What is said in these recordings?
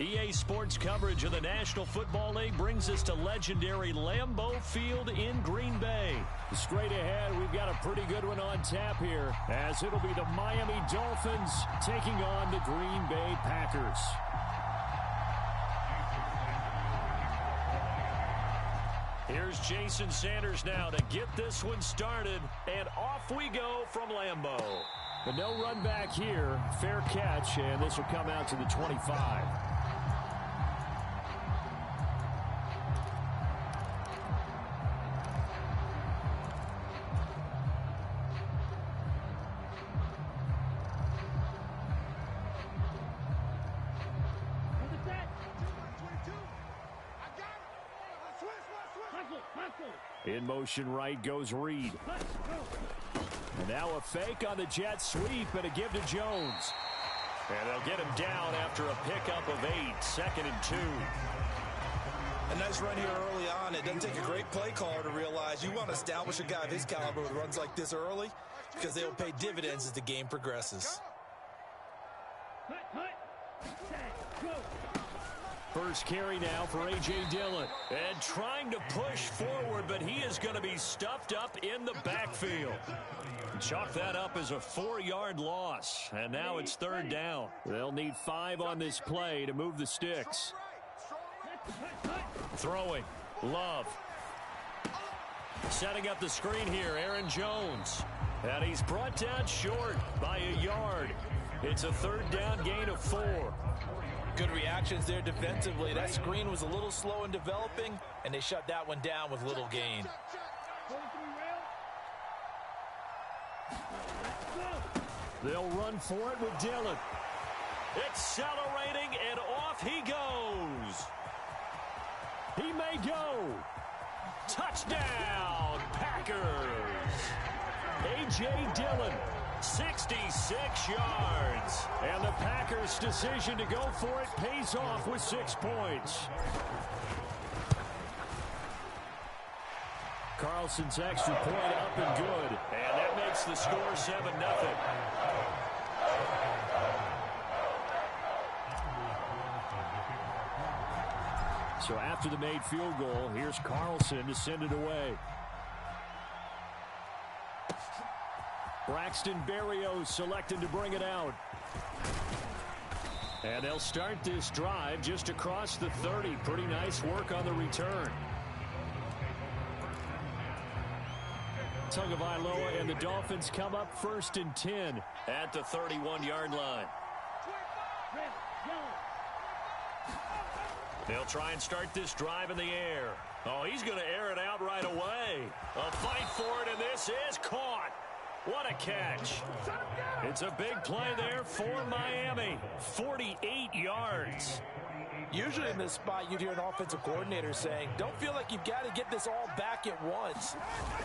EA Sports coverage of the National Football League brings us to legendary Lambeau Field in Green Bay. Straight ahead, we've got a pretty good one on tap here, as it'll be the Miami Dolphins taking on the Green Bay Packers. Here's Jason Sanders now to get this one started, and off we go from Lambeau. But no run back here. Fair catch, and this will come out to the 25. In motion right goes Reed. And now a fake on the jet sweep and a give to Jones. And they'll get him down after a pickup of 8, 2nd and 2. A nice run here early on. It doesn't take a great play caller to realize you want to establish a guy of his caliber with runs like this early, because they will pay dividends as the game progresses. First carry now for A.J. Dillon. And trying to push forward, but he is going to be stuffed up in the backfield. Chalk that up as a 4-yard loss. And now it's 3rd down. They'll need 5 on this play to move the sticks. Throwing. Love. Setting up the screen here, Aaron Jones. And he's brought down short by a yard. It's a 3rd down gain of 4. Good reactions there defensively. That screen was a little slow in developing, and they shut that one down with little gain. They'll run for it with Dillon. Accelerating, and off he goes. He may go. Touchdown, Packers. A.J. Dillon. 66 yards. And the Packers' decision to go for it pays off with 6 points. Carlson's extra point up and good. And that makes the score 7-0. So after the made field goal, here's Carlson to send it away. Braxton Berrios selected to bring it out. And they'll start this drive just across the 30. Pretty nice work on the return. Tagovailoa and the Dolphins come up 1st and 10 at the 31-yard line. They'll try and start this drive in the air. Oh, he's going to air it out right away. A fight for it, and this is caught. What a catch. It's a big play there for Miami. 48 yards. Usually in this spot, you'd hear an offensive coordinator saying, don't feel like you've got to get this all back at once.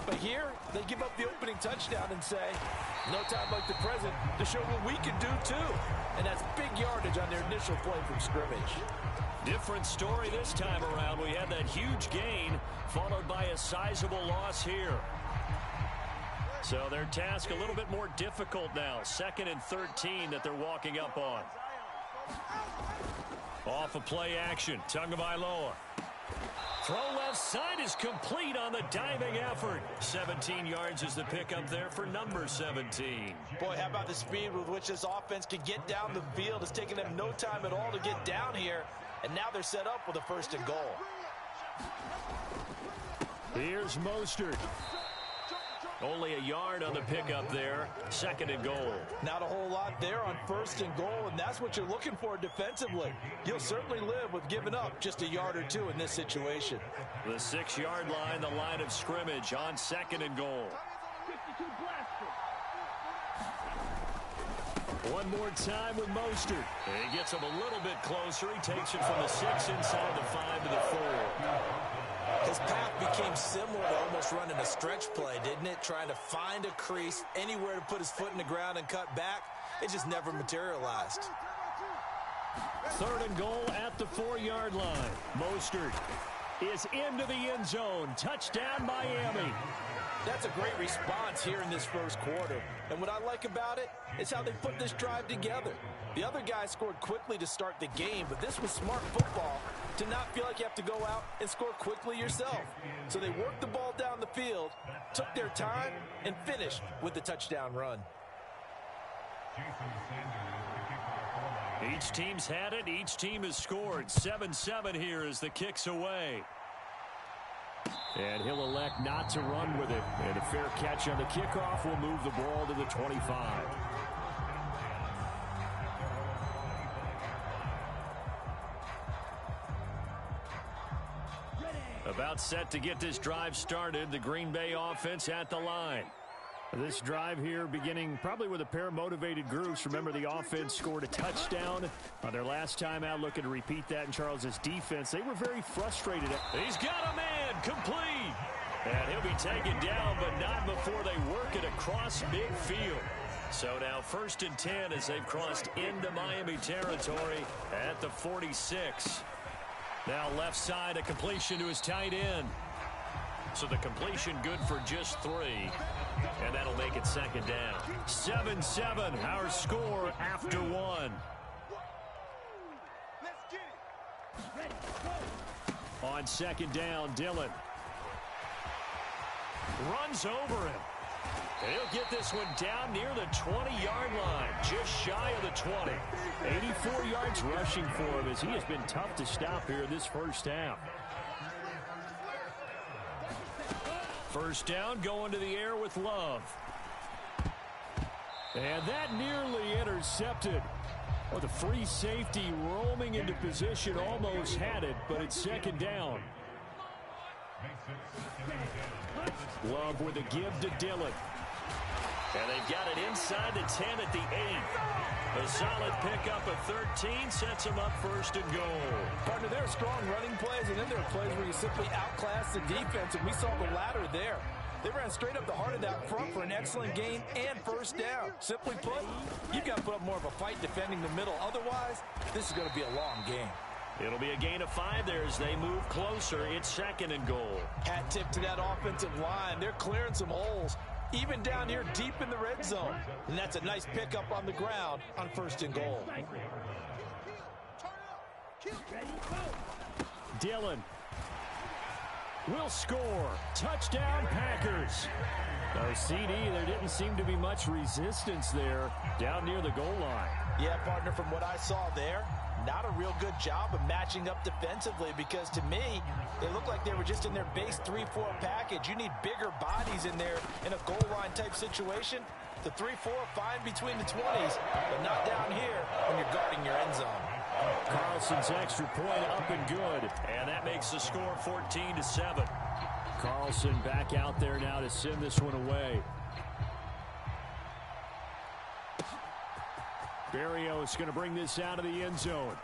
But here, they give up the opening touchdown and say, no time like the present to show what we can do too. And that's big yardage on their initial play from scrimmage. Different story this time around. We had that huge gain followed by a sizable loss here. So their task a little bit more difficult now. 2nd and 13 that they're walking up on. Off of play action. Tagovailoa. Throw left side is complete on the diving effort. 17 yards is the pickup there for number 17. Boy, how about the speed with which this offense can get down the field? It's taken them no time at all to get down here. And now they're set up with a 1st and goal. Here's Mostert. Only a yard on the pickup there. 2nd and goal. Not a whole lot there on 1st and goal, and that's what you're looking for defensively. You'll certainly live with giving up just a yard or 2 in this situation. The 6-yard line, the line of scrimmage on 2nd and goal. One more time with Mostert. He gets him a little bit closer. He takes it from the 6 inside the 5 to the 4. His path became similar to almost running a stretch play, didn't it? Trying to find a crease, anywhere to put his foot in the ground and cut back. It just never materialized. 3rd and goal at the 4-yard line. Mostert is into the end zone. Touchdown, Miami. That's a great response here in this first quarter. And what I like about it is how they put this drive together. The other guys scored quickly to start the game, but this was smart football to not feel like you have to go out and score quickly yourself. So they worked the ball down the field, took their time, and finished with the touchdown run. Each team's had it. Each team has scored. 7-7 here as the kick's away. And he'll elect not to run with it. And a fair catch on the kickoff will move the ball to the 25. About set to get this drive started. The Green Bay offense at the line. This drive here beginning probably with a pair of motivated groups. Remember, the offense scored a touchdown on their last time out. Looking to repeat that in Charles' defense. They were very frustrated. He's got a man complete. And he'll be taken down, but not before they work it across midfield. So now 1st and 10 as they've crossed into Miami territory at the 46. Now left side, a completion to his tight end. So the completion good for just 3. And that'll make it 2nd down. 7-7, our score after 1. On 2nd down, Dillon runs over him. And he'll get this one down near the 20-yard line, just shy of the 20. 84 yards rushing for him as he has been tough to stop here this first half. 1st down, going to the air with Love. And that nearly intercepted. Well, the free safety roaming into position almost had it, but it's 2nd down. Love with a give to Dillon. And they've got it inside the 10 at the 8. A solid pickup of 13 sets them up 1st and goal. Partner, there are strong running plays, and then there are plays where you simply outclass the defense, and we saw the latter there. They ran straight up the heart of that front for an excellent gain and 1st down. Simply put, you've got to put up more of a fight defending the middle. Otherwise, this is going to be a long game. It'll be a gain of 5 there as they move closer. It's 2nd and goal. Hat tip to that offensive line. They're clearing some holes, even down here deep in the red zone. And that's a nice pickup on the ground on 1st and goal. Dillon will score. Touchdown, Packers. Our CD, there didn't seem to be much resistance there down near the goal line. Yeah, partner, from what I saw there, not a real good job of matching up defensively, because to me, it looked like they were just in their base 3-4 package. You need bigger bodies in there in a goal line type situation. The 3-4 fine between the 20s, but not down here when you're guarding your end zone. Carlson's extra point up and good, and that makes the score 14-7. Carlson back out there now to send this one away. Berrios going to bring this out of the end zone.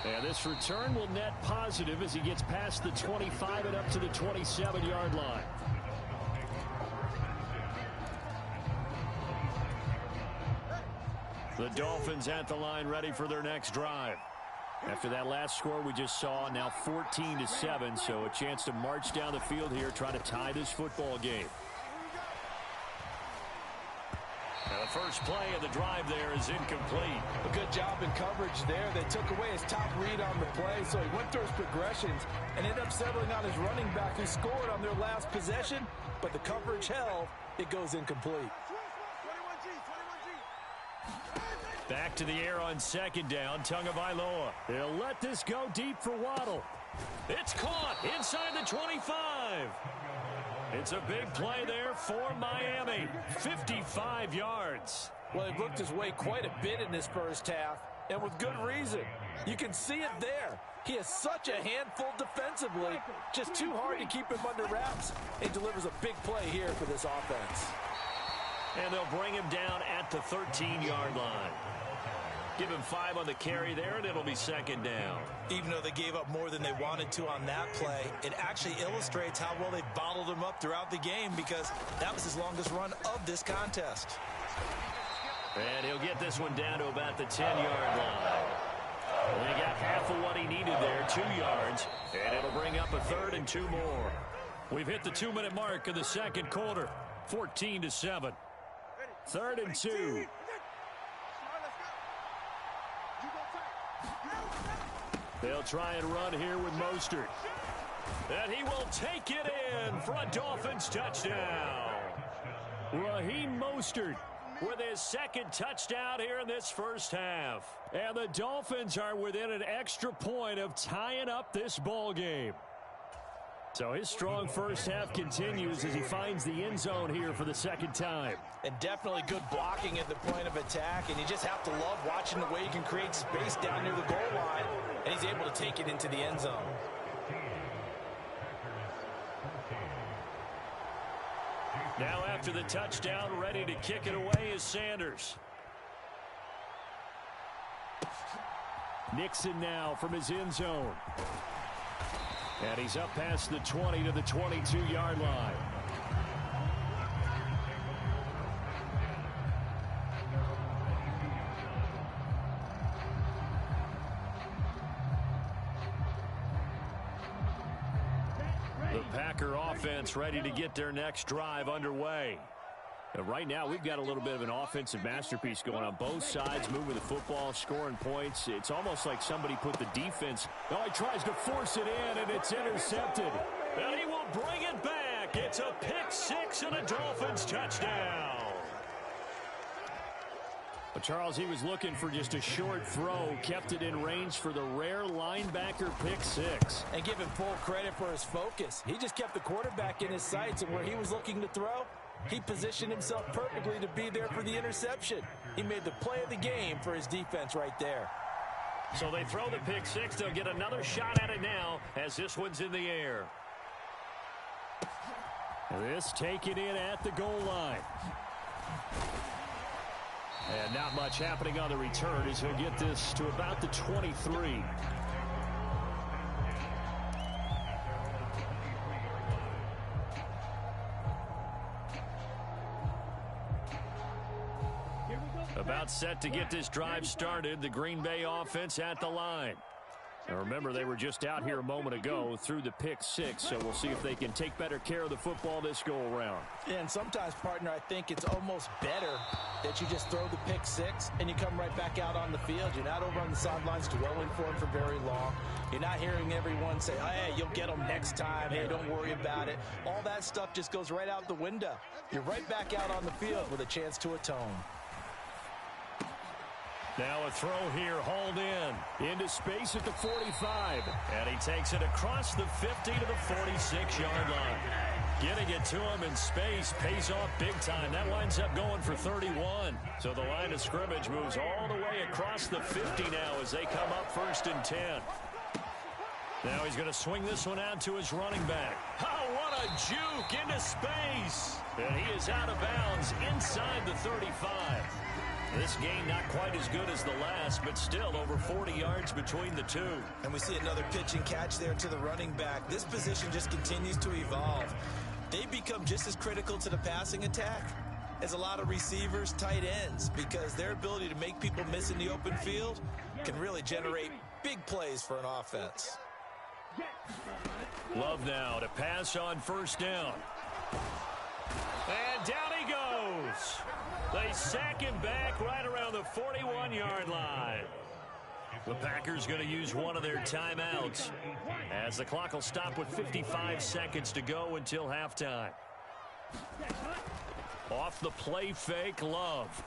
And this return will net positive as he gets past the 25 and up to the 27-yard line. The Dolphins at the line ready for their next drive. After that last score we just saw, now 14-7, so a chance to march down the field here, try to tie this football game. Now the first play of the drive there is incomplete. A good job in coverage there. They took away his top read on the play, so he went through his progressions and ended up settling on his running back who scored on their last possession, but the coverage held. It goes incomplete. Back to the air on 2nd down, Tagovailoa. They'll let this go deep for Waddle. It's caught inside the 25. It's a big play there for Miami. 55 yards. Well, he looked his way quite a bit in this first half, and with good reason. You can see it there. He is such a handful defensively. Just too hard to keep him under wraps. He delivers a big play here for this offense. And they'll bring him down at the 13-yard line. Give him 5 on the carry there, and it'll be 2nd down. Even though they gave up more than they wanted to on that play, it actually illustrates how well they bottled him up throughout the game, because that was his longest run of this contest. And he'll get this one down to about the 10-yard line. And he got half of what he needed there, 2 yards. yards, and it'll bring up a 3rd and 2 more. We've hit the 2-minute mark of the second quarter, 14-7. 3rd and 2. They'll try and run here with Mostert. And he will take it in for a Dolphins touchdown. Raheem Mostert with his 2nd touchdown here in this first half. And the Dolphins are within an extra point of tying up this ball game. So his strong first half continues as he finds the end zone here for the 2nd time. And definitely good blocking at the point of attack, and you just have to love watching the way he can create space down near the goal line, and he's able to take it into the end zone. Now after the touchdown, ready to kick it away is Sanders. Nixon now from his end zone. And he's up past the 20 to the 22-yard line. The Packer offense ready to get their next drive underway. And right now, we've got a little bit of an offensive masterpiece going on both sides, moving the football, scoring points. It's almost like somebody put the defense. Oh, he tries to force it in, and it's intercepted. And he will bring it back. It's a pick-6 and a Dolphins touchdown. But Charles, he was looking for just a short throw, kept it in range for the rare linebacker pick-6. And give him full credit for his focus. He just kept the quarterback in his sights, and where he was looking to throw, he positioned himself perfectly to be there for the interception. He made the play of the game for his defense right there. So they throw the pick-6. They'll get another shot at it now as this one's in the air. This taken in at the goal line. And not much happening on the return as he'll get this to about the 23. About set to get this drive started, the Green Bay offense at the line. Now remember, they were just out here a moment ago through the pick-6, so we'll see if they can take better care of the football this go-around. Yeah, and sometimes, partner, I think it's almost better that you just throw the pick-6 and you come right back out on the field. You're not over on the sidelines dwelling for him for very long. You're not hearing everyone say, oh, hey, you'll get them next time. Hey, don't worry about it. All that stuff just goes right out the window. You're right back out on the field with a chance to atone. Now a throw here, hauled in. Into space at the 45. And he takes it across the 50 to the 46-yard line. Getting it to him in space pays off big time. That winds up going for 31. So the line of scrimmage moves all the way across the 50 now as they come up 1st and 10. Now he's going to swing this one out to his running back. Oh, what a juke into space. And he is out of bounds inside the 35. This game not quite as good as the last, but still over 40 yards between the two. And we see another pitch and catch there to the running back. This position just continues to evolve. They become just as critical to the passing attack as a lot of receivers, tight ends, because their ability to make people miss in the open field can really generate big plays for an offense. Love now to pass on 1st down. And down he goes. They sack him back right around the 41-yard line. The Packers going to use one of their timeouts as the clock will stop with 55 seconds to go until halftime. Off the play fake, Love.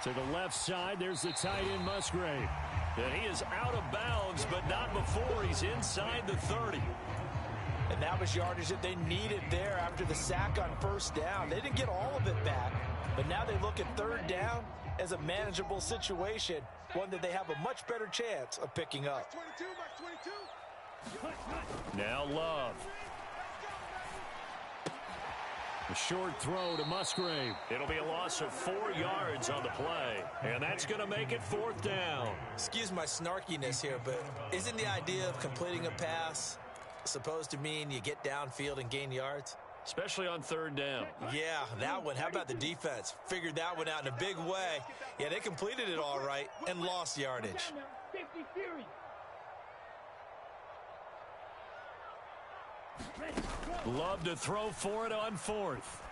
To the left side, there's the tight end Musgrave. And he is out of bounds, but not before he's inside the 30. And that was yardage that they needed there after the sack on 1st down. They didn't get all of it back, but now they look at 3rd down as a manageable situation, one that they have a much better chance of picking up. Now Love. A short throw to Musgrave. It'll be a loss of 4 yards on the play, and that's going to make it 4th down. Excuse my snarkiness here, but isn't the idea of completing a pass supposed to mean you get downfield and gain yards? Especially on 3rd down. Yeah, that one. How about the defense? Figured that one out in a big way. Yeah, they completed it all right and lost yardage. Love to throw for it on fourth.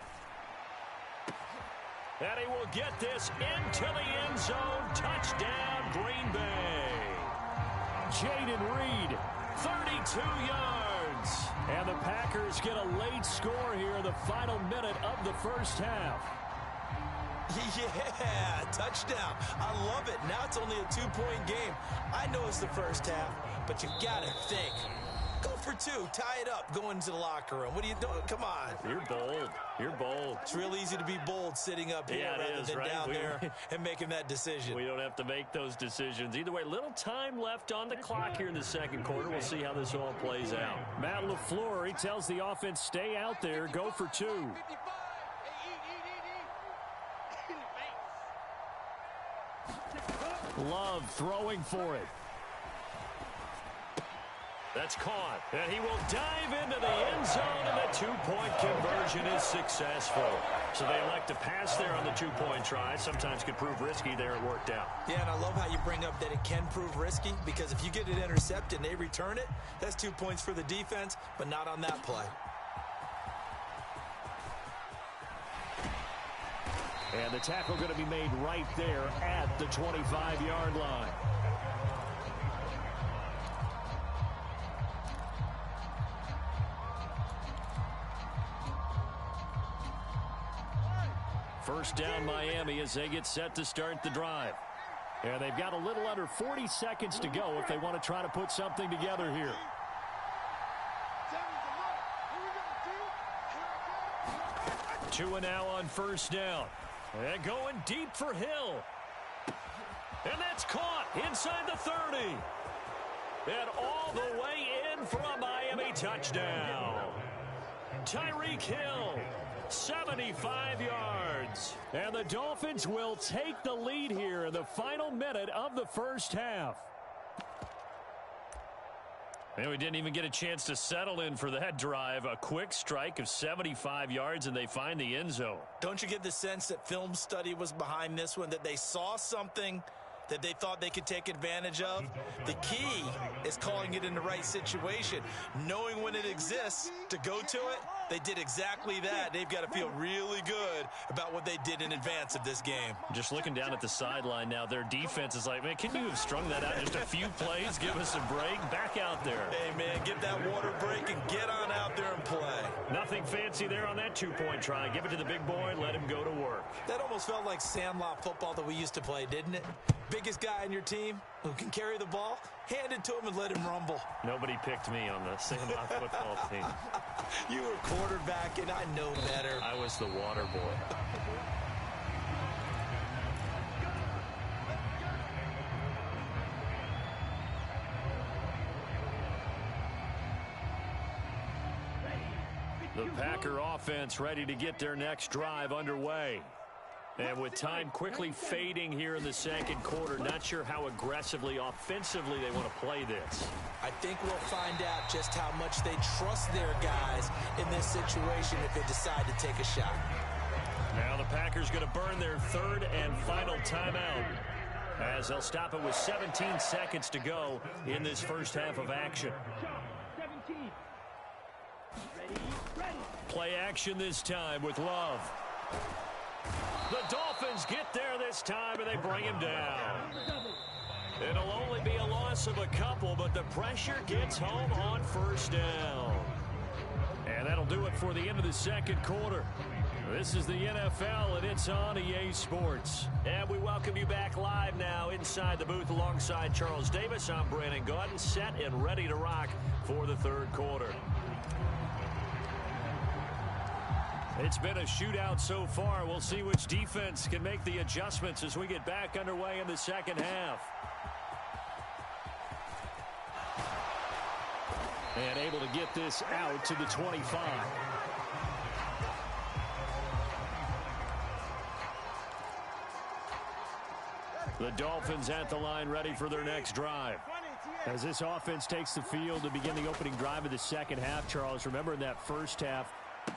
And he will get this into the end zone. Touchdown, Green Bay. Jaden Reed, 32 yards. And the Packers get a late score here in the final minute of the first half. Yeah, touchdown. I love it. Now it's only a 2-point game. I know it's the first half, but you got to think. Go for two. Tie it up. Go into the locker room. What are you doing? Come on. You're bold. You're bold. It's real easy to be bold sitting up here rather than right? down there and making that decision. We don't have to make those decisions. Either way, little time left on the clock here in the second quarter. We'll see how this all plays out. Matt LaFleur, he tells the offense, stay out there, go for two. Love throwing for it. That's caught. And he will dive into the end zone, and the two-point conversion is successful. So they elect to pass there on the two-point try. Sometimes could prove risky. There it worked out. Yeah, and I love how you bring up that it can prove risky, because if you get it intercepted and they return it, that's 2 points for the defense, but not on that play. And the tackle going to be made right there at the 25-yard line. First down, Miami, as they get set to start the drive. And they've got a little under 40 seconds to go if they want to try to put something together here. Tua now on first down. And going deep for Hill. And that's caught inside the 30. And all the way in for a Miami touchdown. Tyreek Hill, 75 yards. And the Dolphins will take the lead here in the final minute of the first half. And we didn't even get a chance to settle in for that drive. A quick strike of 75 yards, and they find the end zone. Don't you get the sense that film study was behind this one, that they saw something that they thought they could take advantage of? The key is calling it in the right situation, knowing when it exists to go to it. They did exactly that. They've got to feel really good about what they did in advance of this game. Just looking down at the sideline now, their defense is like, man, can you have strung that out just a few plays? Give us a break. Back out there. Hey, man, get that water break and get on out there and play. Nothing fancy there on that two-point try. Give it to the big boy and let him go to work. That almost felt like sandlot football that we used to play, didn't it? Biggest guy on your team who can carry the ball, hand it to him and let him rumble. Nobody picked me on the sandlot football team. You were quarterback, and I know better. I was the water boy. The Packer offense ready to get their next drive underway. And with time quickly fading here in the second quarter, not sure how aggressively, offensively they want to play this. I think we'll find out just how much they trust their guys in this situation if they decide to take a shot. Now the Packers going to burn their third and final timeout, as they'll stop it with 17 seconds to go in this first half of action. Play action this time with Love. The Dolphins get there this time, and they bring him down. It'll only be a loss of a couple, but the pressure gets home on first down. And that'll do it for the end of the second quarter. This is the NFL, and it's on EA Sports. And we welcome you back live now inside the booth alongside Charles Davis. I'm Brandon Gaudin, set and ready to rock for the third quarter. It's been a shootout so far. We'll see which defense can make the adjustments as we get back underway in the second half. And able to get this out to the 25. The Dolphins at the line ready for their next drive. As this offense takes the field to begin the opening drive of the second half, Charles, remember in that first half,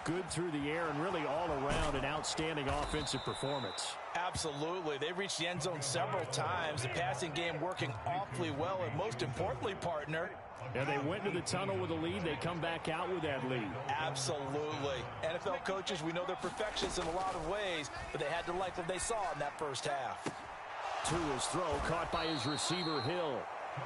Good through the air and really all around an outstanding offensive performance. Absolutely. They've reached the end zone several times. The passing game working awfully well. And most importantly, partner, and they went to the tunnel with a lead. They come back out with that lead. Absolutely. NFL coaches, we know they're perfectionists in a lot of ways, but they had to like what they saw in that first half. To his throw, caught by his receiver, Hill.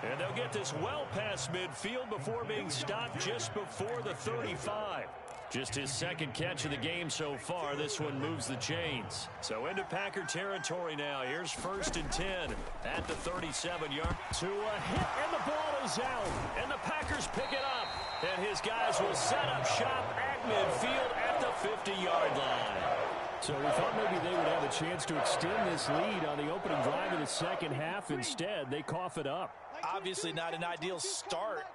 And they'll get this well past midfield before being stopped just before the 35. Just his second catch of the game so far. This one moves the chains. So into Packer territory now. Here's 1st and 10 at the 37-yard. To a hit, and the ball is out. And the Packers pick it up. And his guys will set up shop at midfield at the 50-yard line. So we thought maybe they would have a chance to extend this lead on the opening drive of the second half. Instead, they cough it up. Obviously not an ideal start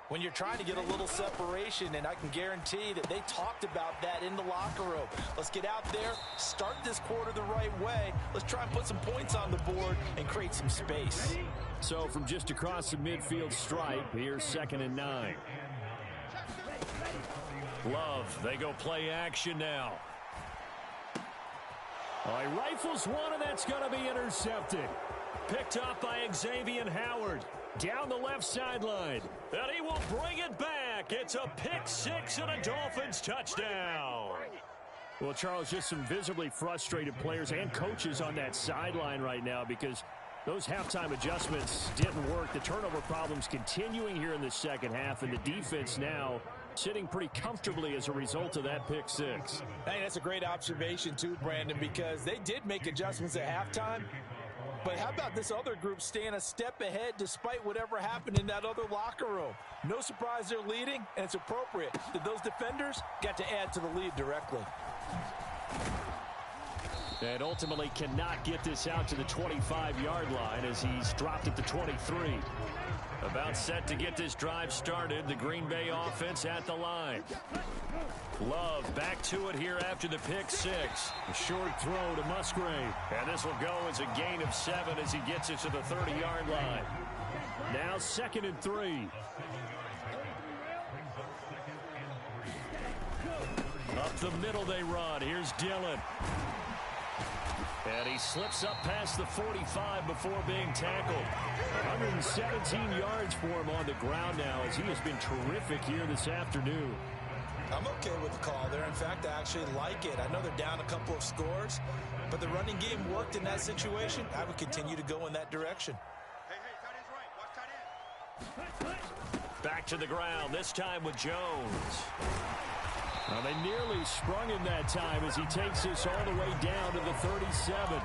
when you're trying to get a little separation, and I can guarantee that they talked about that in the locker room. Let's get out there, start this quarter the right way. Let's try and put some points on the board and create some space. So from just across the midfield stripe, here's 2nd and 9. Love, they go play action now. He rifles one, and that's going to be intercepted. Picked up by Xavier Howard. Down the left sideline. And he will bring it back. It's a pick six and a Dolphins touchdown. Well, Charles, just some visibly frustrated players and coaches on that sideline right now because those halftime adjustments didn't work. The turnover problems continuing here in the second half, and the defense now sitting pretty comfortably as a result of that pick six. Hey, that's a great observation too, Brandon, because they did make adjustments at halftime. But how about this other group staying a step ahead despite whatever happened in that other locker room? No surprise they're leading, and it's appropriate that those defenders got to add to the lead directly. And ultimately cannot get this out to the 25-yard line as he's dropped at the 23. About set to get this drive started, the Green Bay offense at the line. Love back to it here after the pick six. A short throw to Musgrave. And this will go as a gain of 7 as he gets it to the 30-yard line. Now 2nd and 3. Up the middle they run. Here's Dillon. And he slips up past the 45 before being tackled. 117 yards for him on the ground now as he has been terrific here this afternoon. I'm okay with the call there. In fact, I actually like it. I know they're down a couple of scores, but the running game worked in that situation. I would continue to go in that direction. Back to the ground, this time with Jones. Well, they nearly sprung him that time as he takes this all the way down to the 37.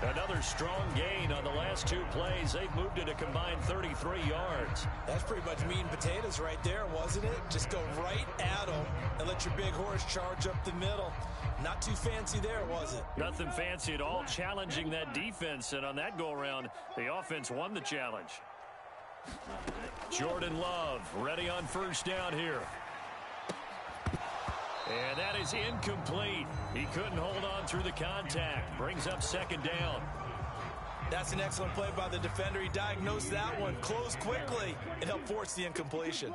Another strong gain on the last 2 plays. They've moved it a combined 33 yards. That's pretty much meat and potatoes right there, wasn't it? Just go right at them and let your big horse charge up the middle. Not too fancy there, was it? Nothing fancy at all, challenging that defense. And on that go-around, the offense won the challenge. Jordan Love ready on 1st down here. And that is incomplete. He couldn't hold on through the contact. Brings up 2nd down. That's an excellent play by the defender. He diagnosed that one, closed quickly, and helped force the incompletion.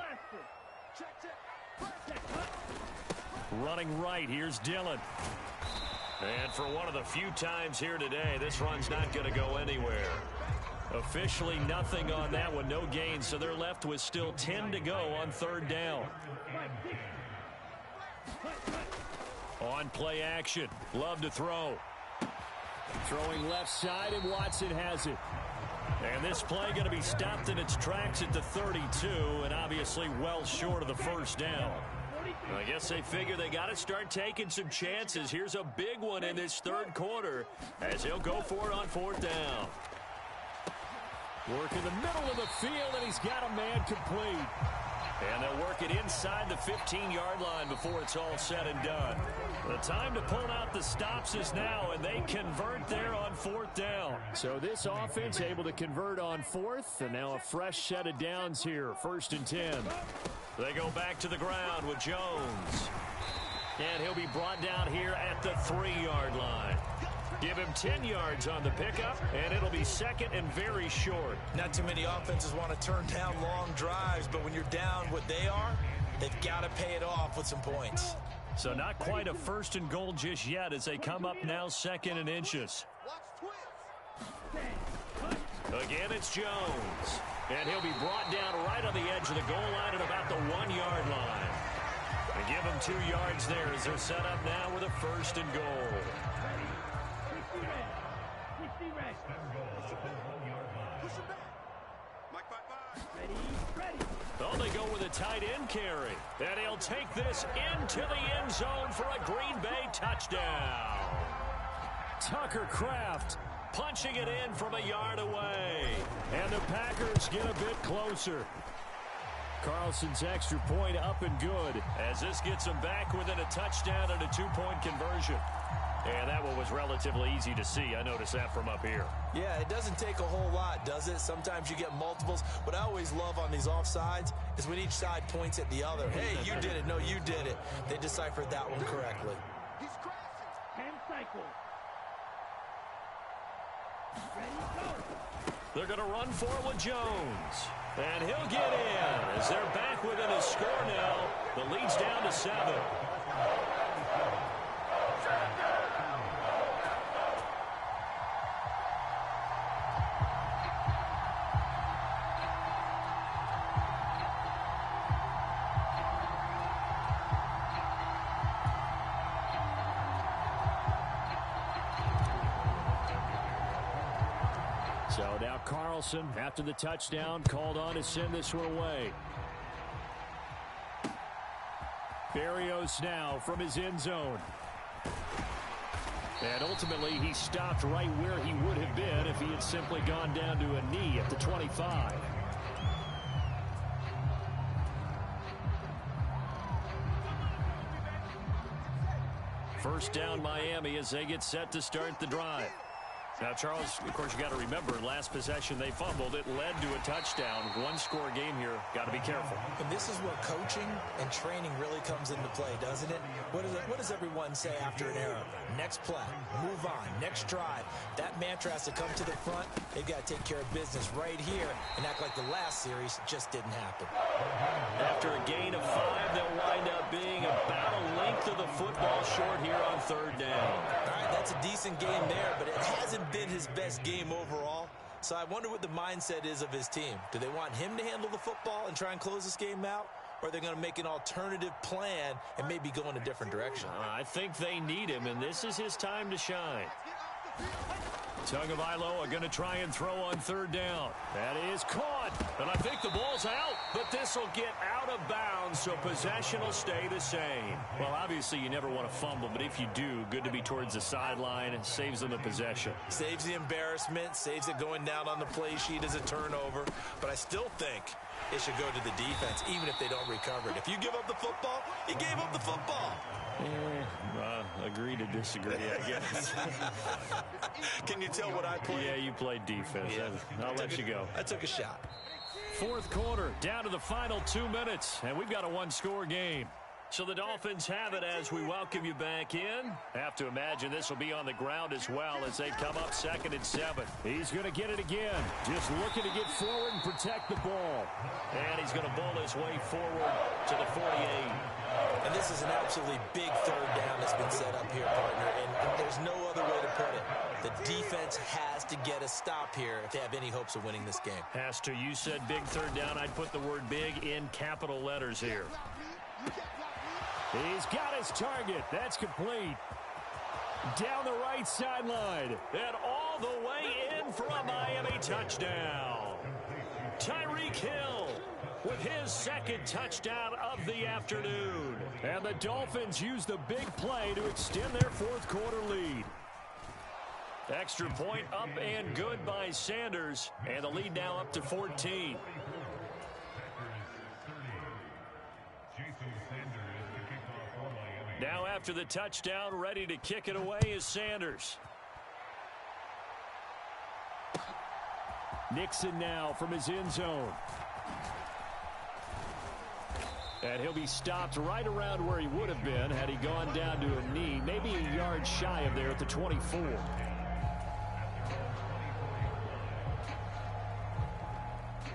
Running right, here's Dillon. And for one of the few times here today, this run's not going to go anywhere. Officially nothing on that one, no gain, so they're left with still 10 to go on 3rd down. On play action, Love to throw. Throwing left side, and Watson has it. And this play going to be stopped in its tracks at the 32, and obviously well short of the 1st down. I guess they figure they got to start taking some chances. Here's a big one in this 3rd quarter as he'll go for it on 4th down. Work in the middle of the field, and he's got a man complete. And they'll work it inside the 15-yard line before it's all said and done. The time to pull out the stops is now, and they convert there on 4th down. So this offense able to convert on 4th, and now a fresh set of downs here, 1st and 10. They go back to the ground with Jones. And he'll be brought down here at the 3-yard line. Give him 10 yards on the pickup, and it'll be 2nd and very short. Not too many offenses want to turn down long drives, but when you're down what they are, they've got to pay it off with some points. So not quite a 1st and goal just yet as they come up now 2nd and inches. Again, it's Jones. And he'll be brought down right on the edge of the goal line at about the 1-yard line. And give them 2 yards there as they're set up now with a 1st and goal. Oh, they go with a tight end carry. And he'll take this into the end zone for a Green Bay touchdown. Tucker Kraft punching it in from a yard away. And the Packers get a bit closer. Carlson's extra point up and good as this gets them back within a touchdown and a 2-point conversion. And that one was relatively easy to see. I noticed that from up here. Yeah, it doesn't take a whole lot, does it? Sometimes you get multiples. What I always love on these offsides is when each side points at the other. Hey, you did it. No, you did it. They deciphered that one correctly. He's crashing. Hand cycle. Ready, go. They're going to run for it with Jones. And he'll get in as they're back within a score now. The lead's down to 7. So now Carlson, after the touchdown, called on to send this one away. Berrios now from his end zone. And ultimately, he stopped right where he would have been if he had simply gone down to a knee at the 25. First down, Miami, as they get set to start the drive. Now, Charles, of course, you got to remember, last possession they fumbled. It led to a touchdown. 1-score game here. Got to be careful. And this is where coaching and training really comes into play, doesn't it? What does everyone say after an error? Next play, move on, next drive. That mantra has to come to the front. They've got to take care of business right here and act like the last series just didn't happen. After a gain of 5, they'll wind up being about a length of the football short here on 3rd down. All right, that's a decent game there, but it hasn't been his best game overall. So I wonder what the mindset is of his team. Do they want him to handle the football and try and close this game out? Or are they going to make an alternative plan and maybe go in a different direction? I think they need him, and this is his time to shine. Tagovailoa are going to try and throw on 3rd down. That is caught, and I think the ball's out, but this will get out of bounds, so possession will stay the same. Well, obviously, you never want to fumble, but if you do, good to be towards the sideline. It saves them the possession. Saves the embarrassment, saves it going down on the play sheet as a turnover, but I still think it should go to the defense, even if they don't recover it. If you give up the football, you gave up the football. Agree to disagree, I guess. Can you tell what I played? Yeah, you played defense. Yeah. I'll let you go. I took a shot. 4th quarter, down to the final 2 minutes, and we've got a 1-score game. So the Dolphins have it as we welcome you back in. Have to imagine this will be on the ground as well as they come up 2nd and 7. He's going to get it again. Just looking to get forward and protect the ball. And he's going to bull his way forward to the 48. And this is an absolutely big 3rd down that's been set up here, partner. And there's no other way to put it. The defense has to get a stop here if they have any hopes of winning this game. Has to. You said big 3rd down. I'd put the word big in capital letters here. He's got his target. That's complete. Down the right sideline. And all the way in for a Miami touchdown. Tyreek Hill with his 2nd touchdown of the afternoon. And the Dolphins use the big play to extend their 4th quarter lead. Extra point up and good by Sanders. And the lead now up to 14. Now after the touchdown, ready to kick it away is Sanders. Nixon now from his end zone. And he'll be stopped right around where he would have been had he gone down to a knee, maybe a yard shy of there at the 24.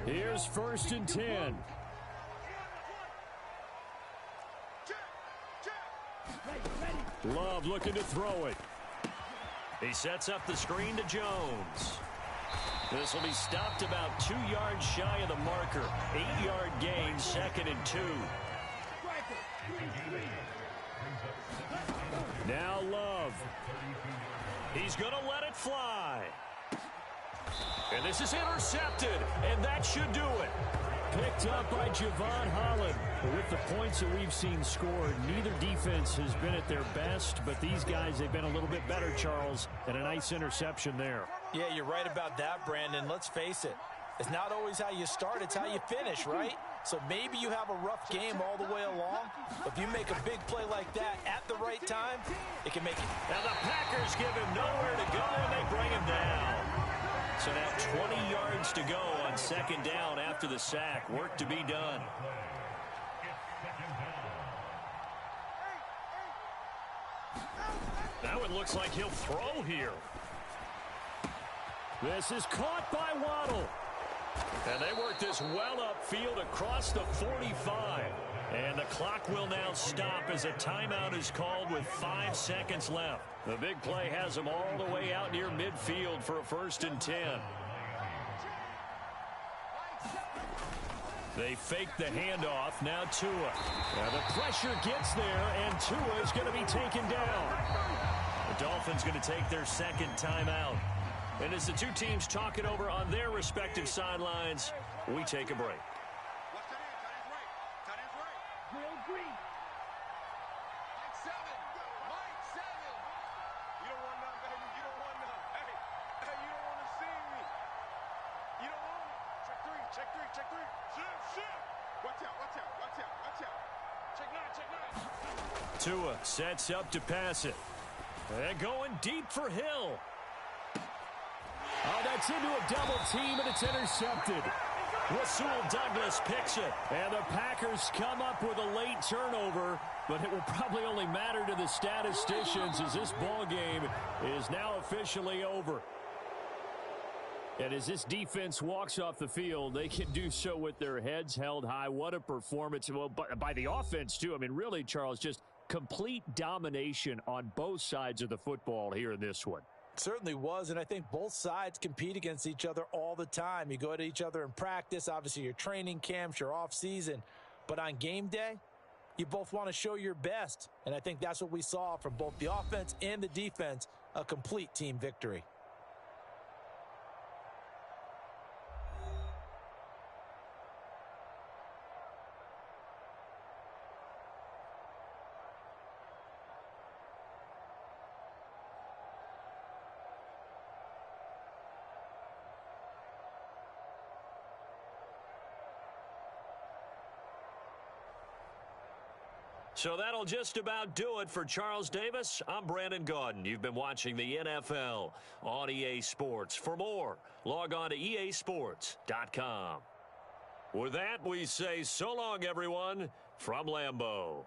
Here's 1st and 10. Love looking to throw it. He sets up the screen to Jones. This will be stopped about 2 yards shy of the marker. 8-yard gain, 2nd and 2. Now Love. He's going to let it fly. And this is intercepted, and that should do it. Picked up by Javon Holland. With the points that we've seen scored, neither defense has been at their best, but these guys, they've been a little bit better, Charles, and a nice interception there. Yeah, you're right about that, Brandon. Let's face it. It's not always how you start, it's how you finish, right? So maybe you have a rough game all the way along, but if you make a big play like that at the right time, it can make it. Now the Packers give him nowhere to go, and they bring him down. So now 20 yards to go on 2nd down after the sack. Work to be done. That one looks like he'll throw here. This is caught by Waddle. And they work this well upfield across the 45. And the clock will now stop as a timeout is called with 5 seconds left. The big play has them all the way out near midfield for a 1st and 10. They fake the handoff. Now Tua. Now the pressure gets there, and Tua is going to be taken down. The Dolphins going to take their 2nd timeout. And as the two teams talk it over on their respective sidelines, we take a break. Tua sets up to pass it. And going deep for Hill. Oh, that's into a double team, and it's intercepted. Rasul Douglas picks it. And the Packers come up with a late turnover, but it will probably only matter to the statisticians as this ball game is now officially over. And as this defense walks off the field, they can do so with their heads held high. What a performance. Well, by the offense, too. I mean, really, Charles, just complete domination on both sides of the football here in this one. It certainly was, and I think both sides compete against each other all the time. You go at each other in practice, obviously your training camps, your off-season. But on game day, you both want to show your best. And I think that's what we saw from both the offense and the defense, a complete team victory. So that'll just about do it for Charles Davis. I'm Brandon Gaudin. You've been watching the NFL on EA Sports. For more, log on to easports.com. With that, we say so long, everyone, from Lambeau.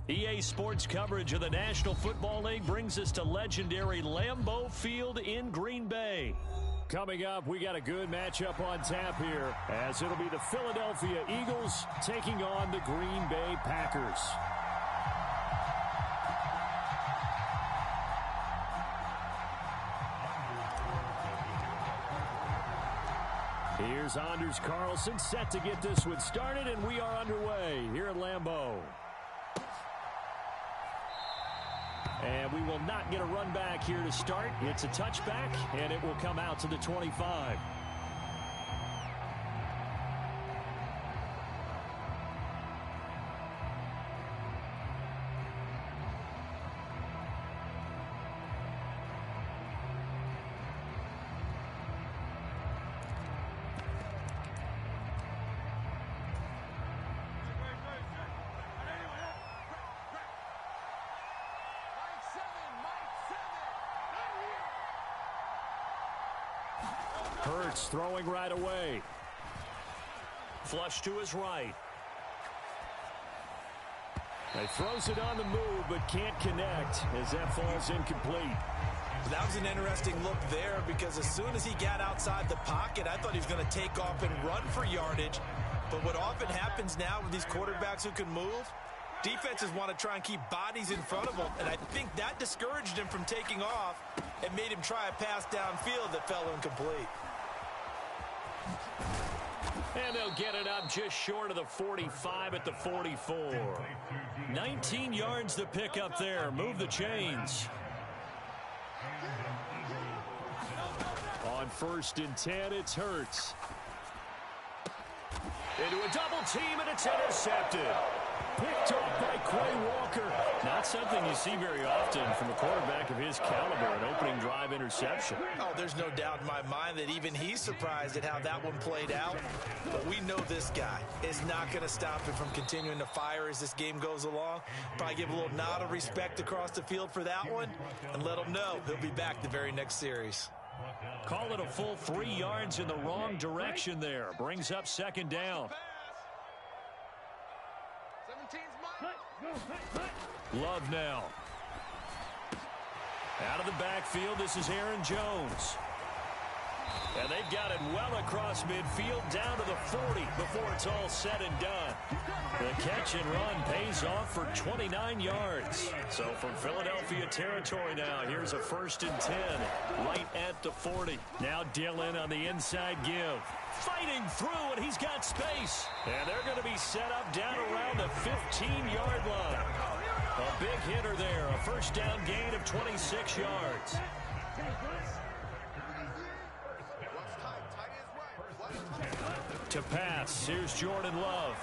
EA Sports coverage of the National Football League brings us to legendary Lambeau Field in Green Bay. Coming up, we got a good matchup on tap here, as it'll be the Philadelphia Eagles taking on the Green Bay Packers. Here's Anders Carlson set to get this one started, and we are underway here at Lambeau. And we will not get a run back here to start. It's a touchback, and it will come out to the 25. Hurts throwing right away. Flush to his right. He throws it on the move, but can't connect as that falls incomplete. That was an interesting look there, because as soon as he got outside the pocket, I thought he was going to take off and run for yardage. But what often happens now with these quarterbacks who can move, defenses want to try and keep bodies in front of them, and I think that discouraged him from taking off and made him try a pass downfield that fell incomplete. And they'll get it up just short of the 45 at the 44. 19 yards to pick up there. Move the chains. On 1st and 10, it's Hurts. Into a double team, and it's intercepted. Picked off by Quay Walker. Not something you see very often from a quarterback of his caliber, an opening drive interception. Oh, there's no doubt in my mind that even he's surprised at how that one played out. But we know this guy is not going to stop him from continuing to fire as this game goes along. Probably give a little nod of respect across the field for that one, and let him know he'll be back the very next series. Call it a full 3 yards in the wrong direction there. Brings up 2nd down. Love now. Out of the backfield, this is Aaron Jones. And they've got it well across midfield down to the 40 before it's all said and done. The catch and run pays off for 29 yards. So from Philadelphia territory now, here's a 1st and 10 right at the 40. Now Dillon on the inside give. Fighting through, and he's got space. And they're going to be set up down around the 15-yard line. A big hitter there, a 1st down gain of 26 yards. To pass, here's Jordan Love.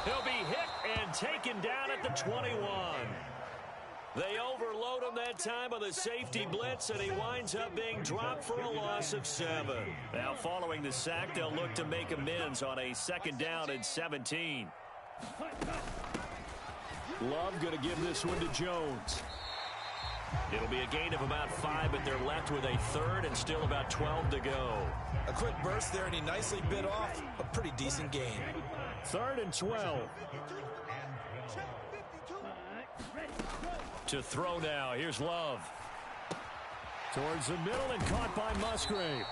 He'll be hit and taken down at the 21. They overload him that time with a safety blitz, and he winds up being dropped for a loss of 7. Now following the sack, they'll look to make amends on a 2nd down and 17. Love going to give this one to Jones. It'll be a gain of about 5, but they're left with a 3rd and still about 12 to go. A quick burst there, and he nicely bit off a pretty decent gain. 3rd and 12. To throw now. Here's Love. Towards the middle and caught by Musgrave.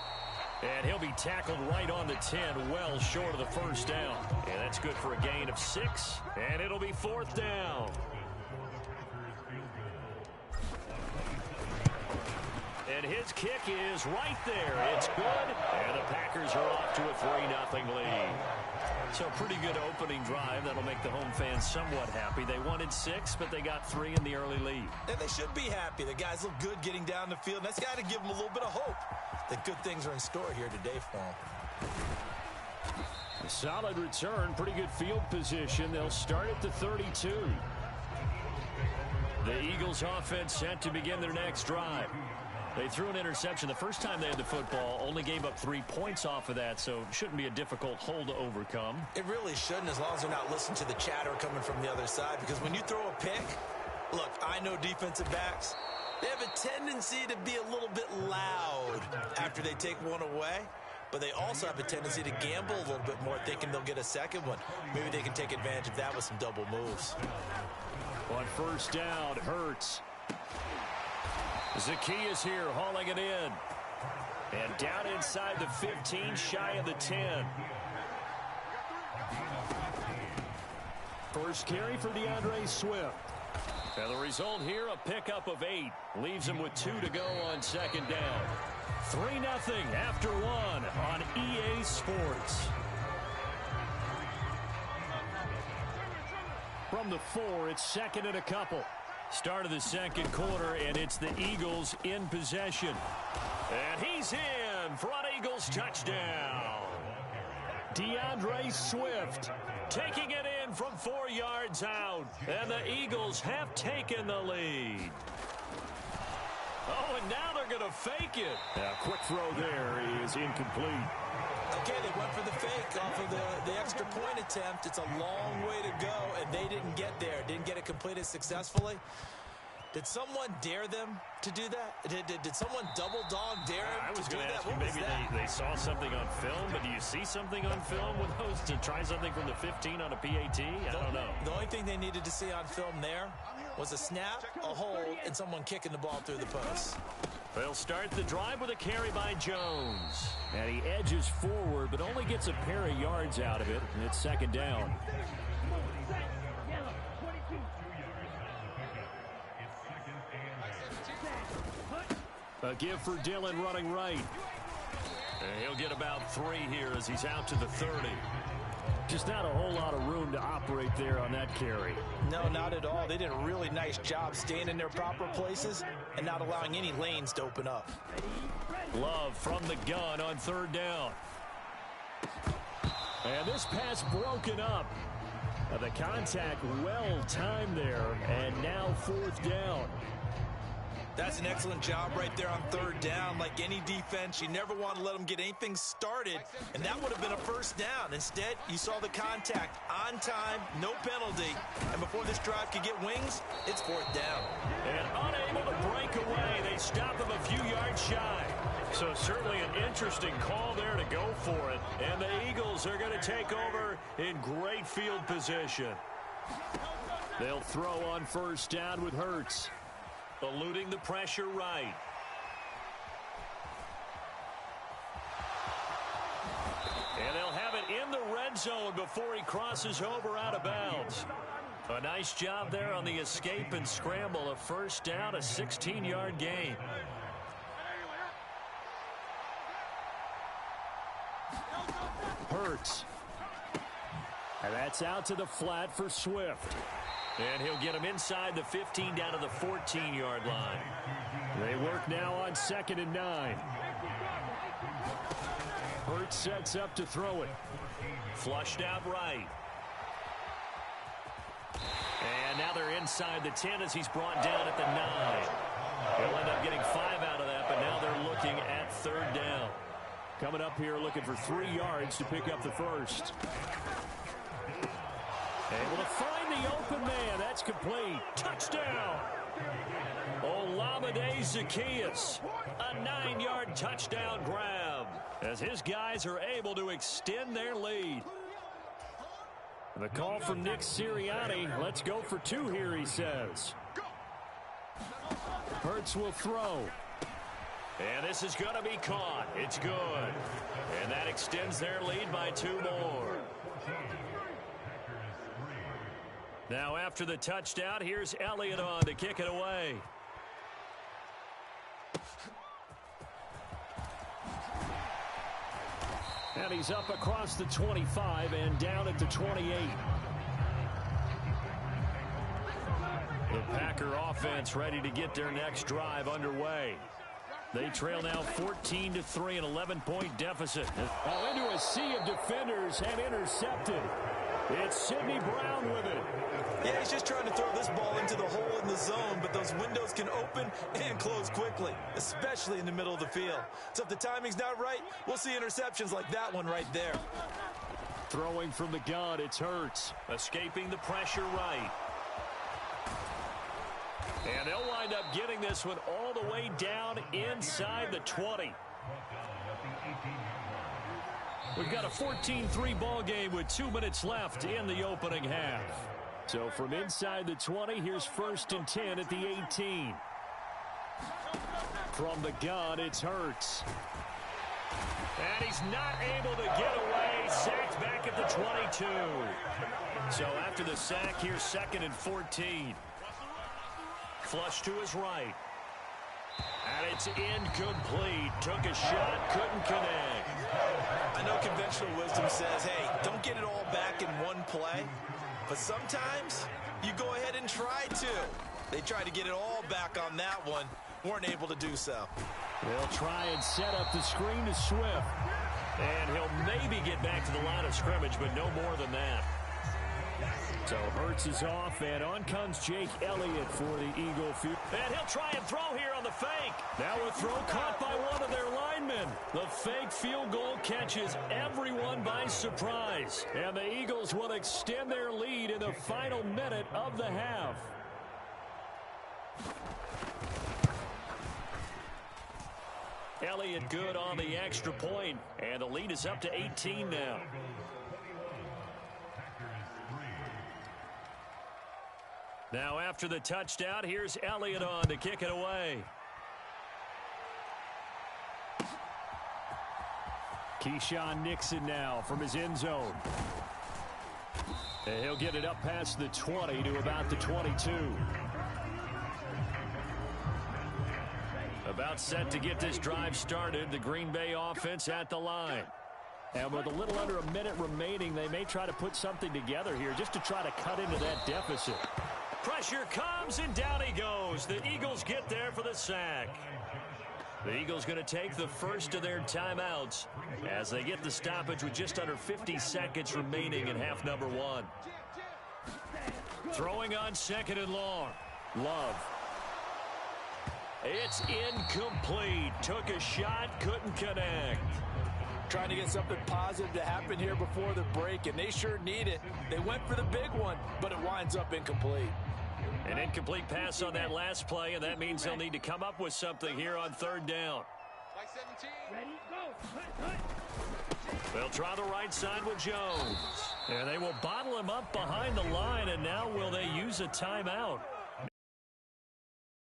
And he'll be tackled right on the 10, well short of the 1st down. And that's good for a gain of 6, and it'll be 4th down. And his kick is right there. It's good, and the Packers are off to a 3-0 lead. So pretty good opening drive. That'll make the home fans somewhat happy. They wanted 6, but they got 3 in the early lead. And they should be happy. The guys look good getting down the field. That's got to give them a little bit of hope that good things are in store here today for them. A solid return, pretty good field position. They'll start at the 32. The Eagles offense set to begin their next drive. They threw an interception the first time they had the football, only gave up 3 points off of that, so shouldn't be a difficult hole to overcome. It really shouldn't, as long as they're not listening to the chatter coming from the other side, because when you throw a pick, look, I know defensive backs, they have a tendency to be a little bit loud after they take one away, but they also have a tendency to gamble a little bit more, thinking they'll get a second one. Maybe they can take advantage of that with some double moves. On first down, Hurts. Zacchaeus here hauling it in. And down inside the 15, shy of the 10. First carry for DeAndre Swift. And the result here, a pickup of 8. Leaves him with 2 to go on second down. 3-0 after 1 on EA Sports. From the 4, it's second and a couple. Start of the second quarter, and it's the Eagles in possession. And he's in for an Eagles touchdown. DeAndre Swift taking it in from 4 yards out. And the Eagles have taken the lead. Oh, and now they're going to fake it. Quick throw there is incomplete. Okay, they went for the fake off of the extra point attempt. It's a long way to go, and they didn't get there. Didn't get it completed successfully. Did someone dare them to do that? Did someone double dog dare them I was to do going to that? ask you, maybe they saw something on film, but do you see something on film with those to try something from the 15 on a PAT? I don't know. The only thing they needed to see on film there was a snap, a hold, and someone kicking the ball through the post. They'll start the drive with a carry by Jones. And he edges forward, but only gets a pair of yards out of it, and it's second down. A give for Dillon running right. And he'll get about 3 here as he's out to the 30. Just not a whole lot of room to operate there on that carry. No, not at all. They did a really nice job staying in their proper places and not allowing any lanes to open up. Love from the gun on third down. And this pass broken up. The contact well timed there, and now fourth down. That's an excellent job right there on third down. Like any defense, you never want to let them get anything started, and that would have been a first down. Instead, you saw the contact on time, no penalty, and before this drive could get wings, it's fourth down. And unable to break away, they stop him a few yards shy. So certainly an interesting call there to go for it, and the Eagles are going to take over in great field position. They'll throw on first down with Hurts. Eluding the pressure right. And they'll have it in the red zone before he crosses over out of bounds. A nice job there on the escape and scramble. A first down, a 16-yard gain. Hurts. And that's out to the flat for Swift. And he'll get him inside the 15 down to the 14-yard line. They work now on 2nd and 9. Hurts sets up to throw it. Flushed out right. And now they're inside the 10 as he's brought down at the 9. He'll end up getting 5 out of that, but now they're looking at third down. Coming up here looking for 3 yards to pick up the first. Able to find the open man. That's complete. Touchdown. Olamide Zacchaeus. A 9-yard touchdown grab as his guys are able to extend their lead. The call from Nick Sirianni. Let's go for 2 here, he says. Hurts will throw. And this is going to be caught. It's good. And that extends their lead by 2 more. Now after the touchdown, here's Elliott on to kick it away. And he's up across the 25 and down at the 28. The Packer offense ready to get their next drive underway. They trail now 14-3, an 11-point deficit. Now into a sea of defenders and intercepted. It's Sidney Brown with it. Yeah, he's just trying to throw this ball into the hole in the zone, but those windows can open and close quickly, especially in the middle of the field. So if the timing's not right, we'll see interceptions like that one right there. Throwing from the gun, it's Hurts. Escaping the pressure right. And they'll wind up getting this one all the way down inside the 20. We've got a 14-3 ball game with 2 minutes left in the opening half. So from inside the 20, here's 1st and 10 at the 18. From the gun, it's Hurts. And he's not able to get away. Sacked back at the 22. So after the sack, here's 2nd and 14. Flush to his right. And it's incomplete. Took a shot, couldn't connect. I know conventional wisdom says, hey, don't get it all back in one play. But sometimes you go ahead and try to. They tried to get it all back on that one. Weren't able to do so. They'll try and set up the screen to Swift. And he'll maybe get back to the line of scrimmage, but no more than that. So Hurts is off, and on comes Jake Elliott for the Eagle field. And he'll try and throw here on the fake. Now a throw caught by one of their linemen. The fake field goal catches everyone by surprise. And the Eagles will extend their lead in the final minute of the half. Elliott good on the extra point, and the lead is up to 18 now. Now after the touchdown, here's Elliott on to kick it away. Keyshawn Nixon now from his end zone. And he'll get it up past the 20 to about the 22. About set to get this drive started. The Green Bay offense at the line. And with a little under a minute remaining, they may try to put something together here just to try to cut into that deficit. Pressure comes, and down he goes. The Eagles get there for the sack. The Eagles going to take the first of their timeouts as they get the stoppage with just under 50 seconds remaining in half number 1. Throwing on 2nd and long. Love. It's incomplete. Took a shot, couldn't connect. Trying to get something positive to happen here before the break, and they sure need it. They went for the big one, but it winds up incomplete. An incomplete pass on that last play, and that means they'll need to come up with something here on 3rd down. Ready, go. They'll try the right side with Jones. And they will bottle him up behind the line, and now will they use a timeout?